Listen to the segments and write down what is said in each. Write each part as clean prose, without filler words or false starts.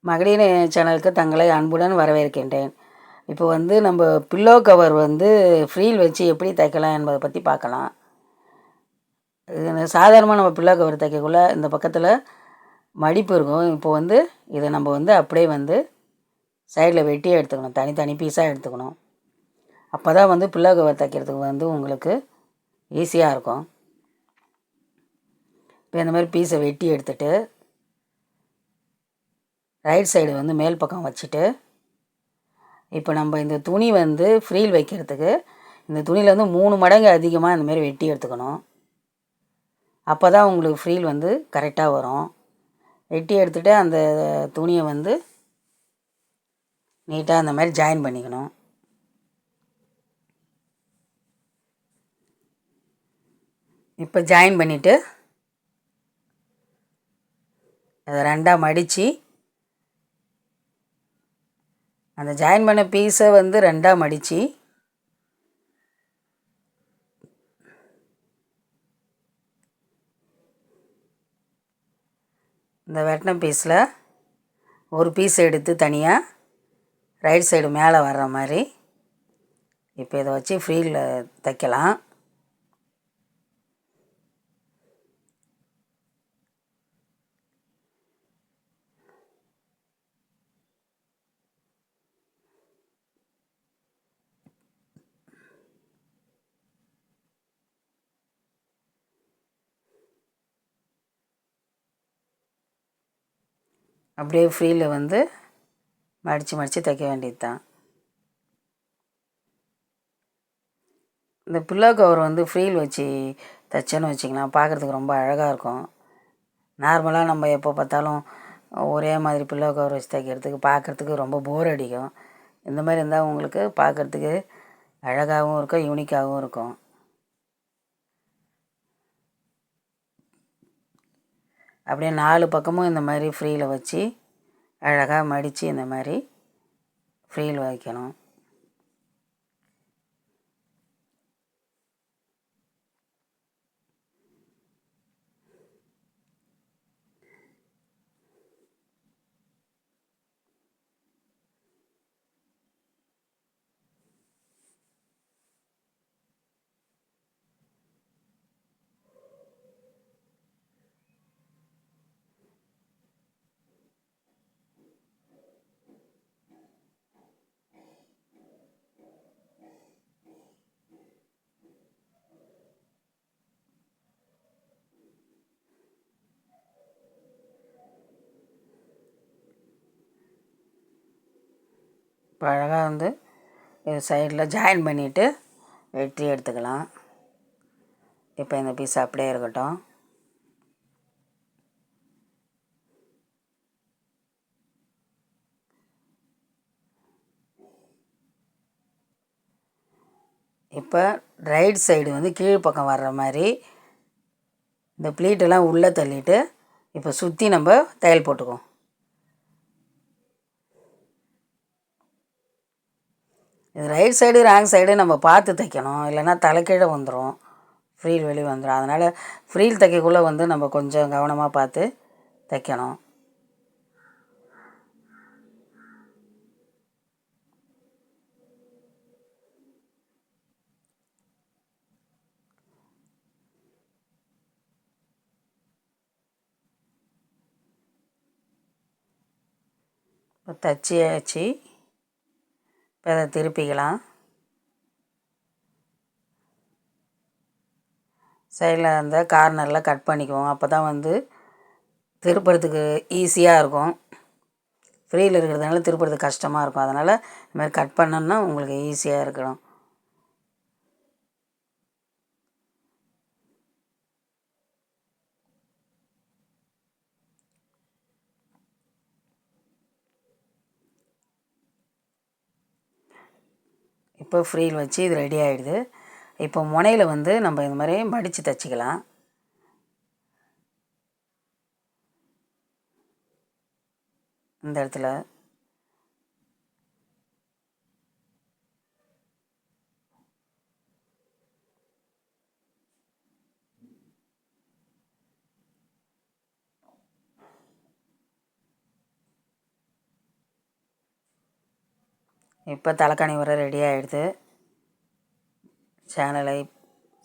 மகளிர் சேனலுக்கு தங்களை அன்புடன் வரவேற்கின்றேன். இப்போ நம்ம பில்லோ கவர் ஃப்ரீல் வச்சு எப்படி தைக்கலாம் என்பதை பற்றி பார்க்கலாம். சாதாரணமாக நம்ம பில்லோ கவர் தைக்கக்குள்ள இந்த பக்கத்தில் மடிப்பு இருக்கும். இப்போ இதை நம்ம அப்படியே சைடில் வெட்டி எடுத்துக்கணும். தனித்தனி பீஸாக எடுத்துக்கணும். அப்போ தான் பில்லோ கவர் தைக்கிறதுக்கு உங்களுக்கு ஈஸியாக இருக்கும். இப்போ இந்த மாதிரி பீஸை வெட்டி எடுத்துகிட்டு ரைட் சைடு மேல் பக்கம் வச்சுட்டு, இப்போ நம்ம இந்த துணி ஃப்ரீல் வைக்கிறதுக்கு இந்த துணியில் 3 மடங்கு அதிகமாக இந்தமாரி வெட்டி எடுத்துக்கணும். அப்போ தான் உங்களுக்கு ஃப்ரீல் கரெக்டாக வரும். வெட்டி எடுத்துகிட்டு அந்த துணியை நீட்டாக அந்த மாதிரி ஜாயின் பண்ணிக்கணும். இப்போ ஜாயின் பண்ணிவிட்டு அதை ரெண்டாக மடித்து அந்த ஜாயின் பண்ண பீஸை ரெண்டாக மடித்து இந்த வெட்டின பீஸில் ஒரு பீஸ் எடுத்து தனியாக ரைட் சைடு மேலே வர்ற மாதிரி இப்போ இதை வச்சு ஃப்ரீல் தைக்கலாம். அப்படியே ஃப்ரீல மடித்து தைக்க வேண்டியது தான். இந்த பில்லோ கவர் ஃப்ரீல் வச்சு தைச்சோன்னு வச்சிங்களேன், பார்க்குறதுக்கு ரொம்ப அழகாக இருக்கும். நார்மலாக நம்ம எப்போ பார்த்தாலும் ஒரே மாதிரி பில்லோ கவர் வச்சு தைக்கிறதுக்கு பார்க்குறதுக்கு ரொம்ப போர் அடிக்கும். இந்த மாதிரி இருந்தால் உங்களுக்கு பார்க்குறதுக்கு அழகாகவும் இருக்கும், யூனிக்காகவும் இருக்கும். அப்படியே 4 பக்கமும் இந்த மாதிரி ஃப்ரீல வச்சு அழகாக மடித்து இந்த மாதிரி ஃப்ரீல் வைக்கணும். இப்போ அழகாக இது சைடில் ஜாயின் பண்ணிவிட்டு வெட்டி எடுத்துக்கலாம். இப்போ இந்த பீஸ் அப்படியே இருக்கட்டும். இப்போ ரைட் சைடு கீழ் பக்கம் வர்ற மாதிரி இந்த ப்ளீட்டெல்லாம் உள்ளே தள்ளிட்டு இப்போ சுற்றி நம்ம தையல் போட்டுக்குவோம். இது ரைட் சைடு ராங் சைடு நம்ம பார்த்து தைக்கணும், இல்லைன்னா தலைக்கீழே வந்துடும், ஃப்ரீல் வெளியே வந்துடும். அதனால் ஃப்ரீல் தைக்கக்குள்ளே நம்ம கொஞ்சம் கவனமாக பார்த்து தைக்கணும். இப்போ தச்சியாச்சு. இப்போ அதை திருப்பிக்கலாம். சைடில் அந்த கார்னரில் கட் பண்ணிக்குவோம். அப்போ தான் திருப்புறதுக்கு ஈஸியாக இருக்கும். ஃப்ரீயில் இருக்கிறதுனால திருப்புறதுக்கு கஷ்டமாக இருக்கும். அதனால் இந்த மாதிரி கட் பண்ணோன்னா உங்களுக்கு ஈஸியாக இருக்கணும். இப்போ ஃப்ரீல் வச்சு இது ரெடி ஆகிடுது. இப்போ முனையில் நம்ம இந்த மாதிரி மடித்து தைச்சிக்கலாம். இந்த இடத்துல இப்போ தலைக்காணி வர ரெடி ஆகிடுது. சேனலை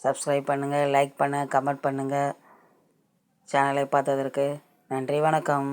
சப்ஸ்கிரைப் பண்ணுங்கள், லைக் பண்ணுங்கள், கமெண்ட் பண்ணுங்கள். சேனலை பார்த்ததற்கு நன்றி, வணக்கம்.